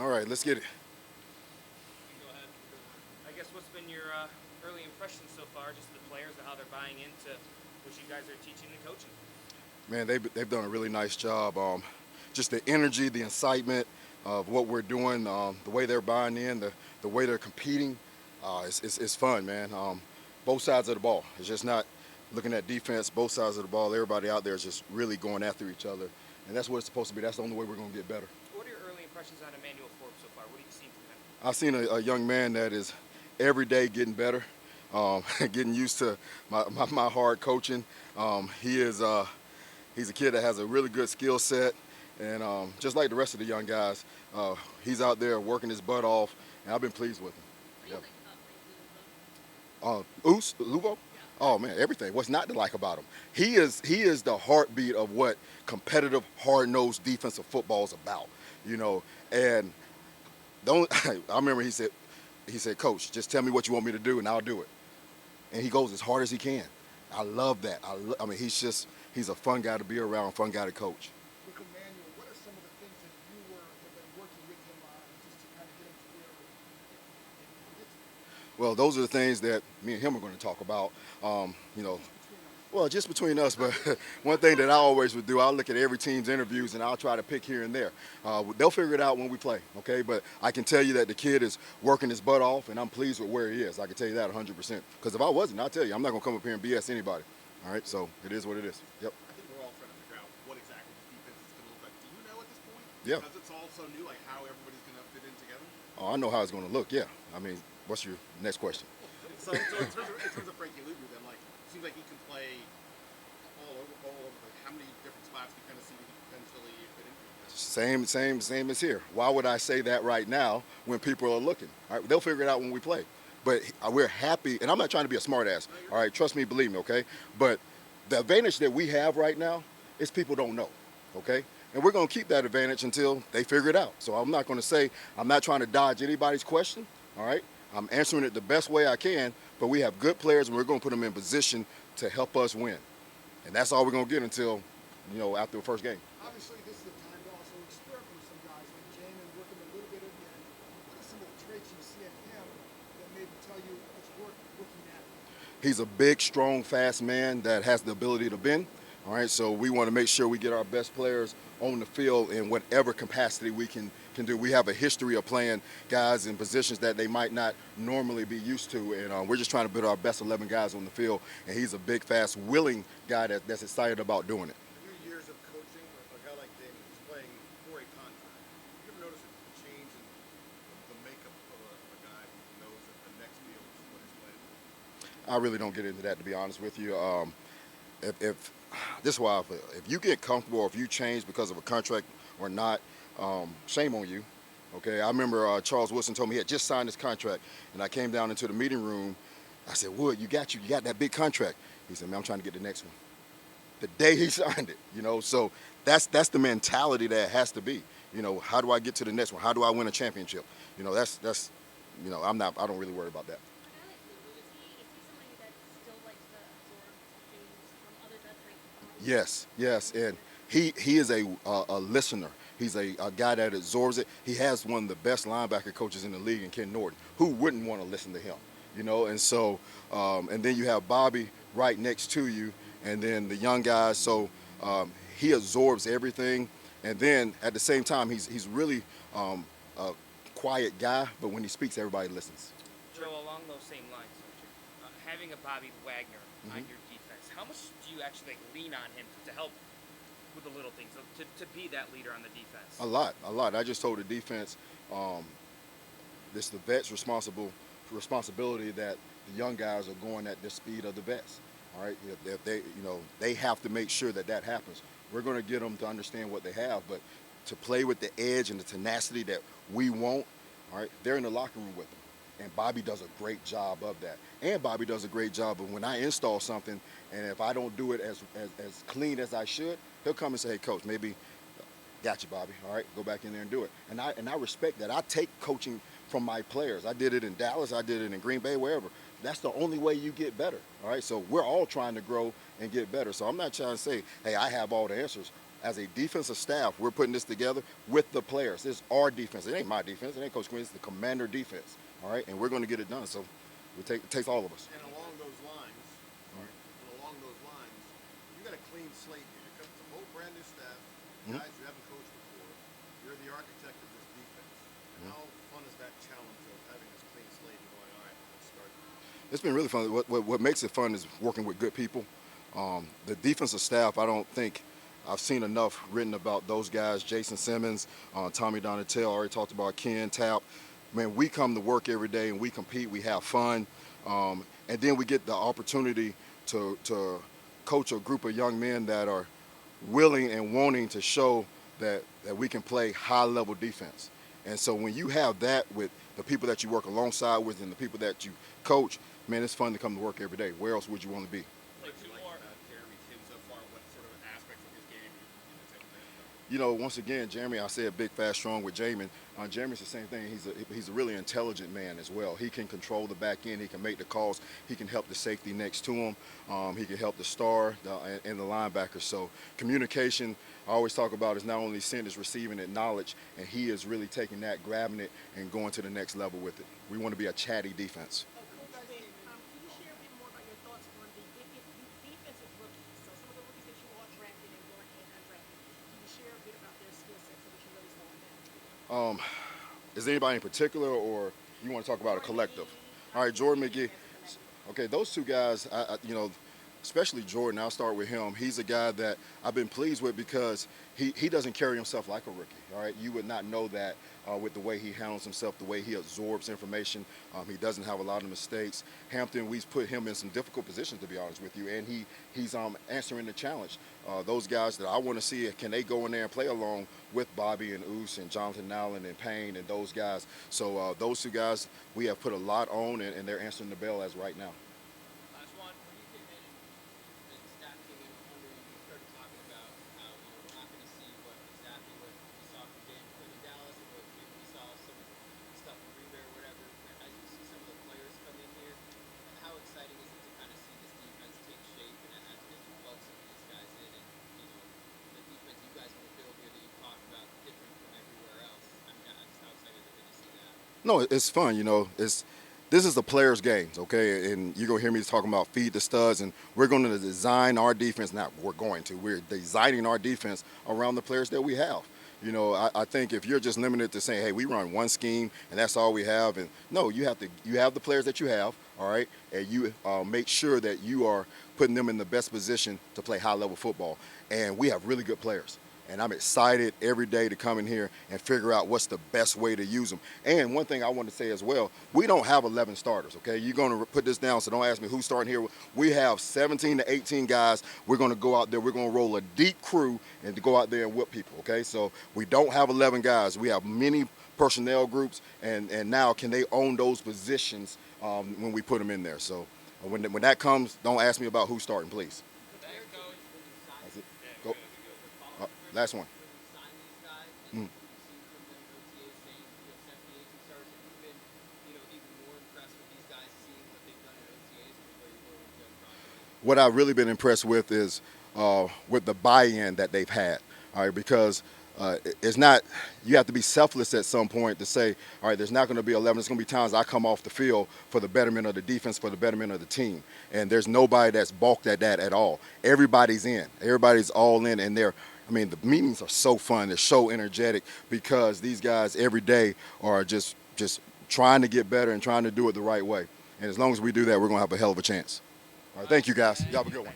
All right, let's get it. Go ahead. I guess what's been your early impressions so far, just the players and how they're buying into what you guys are teaching and coaching? Man, they've done a really nice job. Just the energy, the incitement of what we're doing, the way they're buying in, the way they're competing, it's fun, man. Both sides of the ball. It's just not looking at defense. Both sides of the ball. Everybody out there is just really going after each other, and that's what it's supposed to be. That's the only way we're going to get better. What are your early impressions on Emmanuel Forbes so far? What have you seen from him? I've seen a young man that is every day getting better, getting used to my hard coaching. He is he's a kid that has a really good skill set, and just like the rest of the young guys, he's out there working his butt off, and I've been pleased with him. Yep. Oos Luvo. Oh man, everything. What's not to like about him? He is the heartbeat of what competitive, hard-nosed defensive football is about. You know, and don't I remember he said, Coach, just tell me what you want me to do and I'll do it. And he goes as hard as he can. I love that. I mean, he's a fun guy to be around, fun guy to coach. With Emmanuel, what are some of the things that have been working with him on just to kind of get him to where he gets Well, those are the things that me and him are going to talk about. You know, just between us? well, just between us, but one thing that I always would do, I'll look at every team's interviews and I'll try to pick here and there. They'll figure it out when we play, okay? But I can tell you that the kid is working his butt off, and I'm pleased with where he is. I can tell you that 100%. Because if I wasn't, I'll tell you, I'm not going to come up here and BS anybody. All right, so it is what it is. Yep. I think we're all trying to figure out what exactly this defense is going to look like. Do you know at this point? Yeah. Because it's all so new, like how everybody's going to fit in together. Oh, I know how it's going to look. Yeah. I mean, what's your next question? So in terms of Frankie Luvu, then like it seems like he can play all over. Like how many different spots we kind of see that he potentially fit into? Same as here. Why would I say that right now when people are looking? All right, they'll figure it out when we play. But we're happy, and I'm not trying to be a smartass. All right, trust me, believe me, okay? But the advantage that we have right now is people don't know, okay? And we're going to keep that advantage until they figure it out. So I'm not going to say, I'm not trying to dodge anybody's question, all right? I'm answering it the best way I can, but we have good players, and we're going to put them in position to help us win. And that's all we're going to get until, after the first game. Obviously, this is a time to also experiment with some guys like Jamin, working a little bit again. What are some of the traits you see in him that maybe tell you it's worth looking at? He's a big, strong, fast man that has the ability to bend. All right, so we want to make sure we get our best players on the field in whatever capacity we can do. We have a history of playing guys in positions that they might not normally be used to, and we're just trying to build our best 11 guys on the field. And he's a big, fast, willing guy that's excited about doing it. In your years of coaching, a guy like Damon, who's playing for a contract, you ever notice a change in the makeup of a guy who knows that the next field is what he's playing? I really don't get into that, to be honest with you. If this is why if you get comfortable or if you change because of a contract or not, shame on you. Okay, I remember Charles Wilson told me he had just signed his contract, and I came down into the meeting room. I said, Wood, you got that big contract. He said, man, I'm trying to get the next one. The day he signed it. So that's the mentality that it has to be. How do I get to the next one? How do I win a championship? That's I don't really worry about that. A guy like Lulu, is he somebody that still likes to absorb things from other vets behind him? Yes, and he is a listener. He's a guy that absorbs it. He has one of the best linebacker coaches in the league in Ken Norton. Who wouldn't want to listen to him? And so and then you have Bobby right next to you, and then the young guys. So he absorbs everything, and then at the same time he's really a quiet guy, but when he speaks, everybody listens. Joe, along those same lines, having a Bobby Wagner on your defense, how much do you actually lean on him to help with the little things, to be that leader on the defense? A lot. I just told the defense, this the vets' responsibility that the young guys are going at the speed of the vets. All right, if they have to make sure that happens. We're going to get them to understand what they have, but to play with the edge and the tenacity that we want, all right, they're in the locker room with them. And Bobby does a great job of that. And Bobby does a great job of when I install something, and if I don't do it as clean as I should, he'll come and say, hey, Coach, maybe got you, Bobby. All right, go back in there and do it. And I respect that. I take coaching from my players. I did it in Dallas. I did it in Green Bay, wherever. That's the only way you get better. All right, so we're all trying to grow and get better. So I'm not trying to say, hey, I have all the answers. as a defensive staff, we're putting this together with the players. It's our defense. It ain't my defense. It ain't Coach Quinn. It's the Commander defense. All right, and we're going to get it done. So it takes all of us. And along those lines, you got a clean slate here. It's a whole brand new staff, guys you haven't coached before. You're the architect of this defense. How fun is that challenge of having this clean slate and going, all right, let's start? It's been really fun. What makes it fun is working with good people. The defensive staff, I don't think I've seen enough written about those guys. Jason Simmons, Tommy Donatel, I already talked about Ken Tapp. Man, we come to work every day and we compete, we have fun, and then we get the opportunity to coach a group of young men that are willing and wanting to show that we can play high-level defense. And so when you have that with the people that you work alongside with and the people that you coach, man, it's fun to come to work every day. Where else would you want to be? Like two more. Jeremy Tim so far, what sort of aspects of his game you take advantage of? You know, once again, Jeremy, I said big, fast, strong with Jamin. Jeremy's the same thing. He's a really intelligent man as well. He can control the back end. He can make the calls. He can help the safety next to him. He can help the star and the linebacker. So communication, I always talk about, is not only sent, it's receiving it, knowledge, and he is really taking that, grabbing it, and going to the next level with it. We want to be a chatty defense. Coach Whitt, can you share a bit more about your thoughts on the defensive rookies? So some of the rookies that you all drafted and weren't undrafted. Can you share a bit about their skill sets so we can really start them? Is there anybody in particular, or you want to talk about a collective? All right, Jordan McGee. Okay, those two guys, you know, especially Jordan, I'll start with him. He's a guy that I've been pleased with because he doesn't carry himself like a rookie. All right, you would not know that with the way he handles himself, the way he absorbs information. He doesn't have a lot of mistakes. Hampton, we've put him in some difficult positions, to be honest with you, and he's answering the challenge. Those guys that I want to see, can they go in there and play along with Bobby and Oos and Jonathan Allen and Payne and those guys. So those two guys, we have put a lot on, and they're answering the bell as right now. Last one. When you came in and staff came in under you, you started talking about how we're not going to see exactly what we saw from James Quinn in Dallas, or what maybe we saw some of the stuff from Green Bay or whatever. As you see some of the players come in here, how exciting is it to kind of see this defense take shape and as you plug some of these guys in, and the defense you guys want to build here that you talk about different from everywhere else? I mean, just how excited have you been to see that? No, it's fun. You know, this is a players' game, okay? And you're going to hear me talking about feed the studs, and we're going to design our defense. We're designing our defense around the players that we have. You know, I think if you're just limited to saying, hey, we run one scheme and that's all we have, and no, you have the players that you have, all right, and you make sure that you are putting them in the best position to play high-level football. And we have really good players. And I'm excited every day to come in here and figure out what's the best way to use them. And one thing I want to say as well, we don't have 11 starters, okay? You're going to put this down, so don't ask me who's starting here. We have 17 to 18 guys. We're going to go out there. We're going to roll a deep crew and to go out there and whip people, okay? So we don't have 11 guys. We have many personnel groups, and now can they own those positions when we put them in there? So when that comes, don't ask me about who's starting, please. Thanks, Coach. That's it. Go. Last one. When you sign these guys, and you've seen from them OTAs saying, set the agent starts, have you been, even more impressed with these guys seeing what they've done at OTAs before you go into the process? What I've really been impressed with is with the buy-in that they've had, all right, because it's not, you have to be selfless at some point to say, all right, there's not going to be 11. There's going to be times I come off the field for the betterment of the defense, for the betterment of the team. And there's nobody that's balked at that at all. Everybody's in. Everybody's all in, and the meetings are so fun. They're so energetic because these guys every day are just trying to get better and trying to do it the right way. And as long as we do that, we're going to have a hell of a chance. All right, thank you, guys. Y'all have a good one.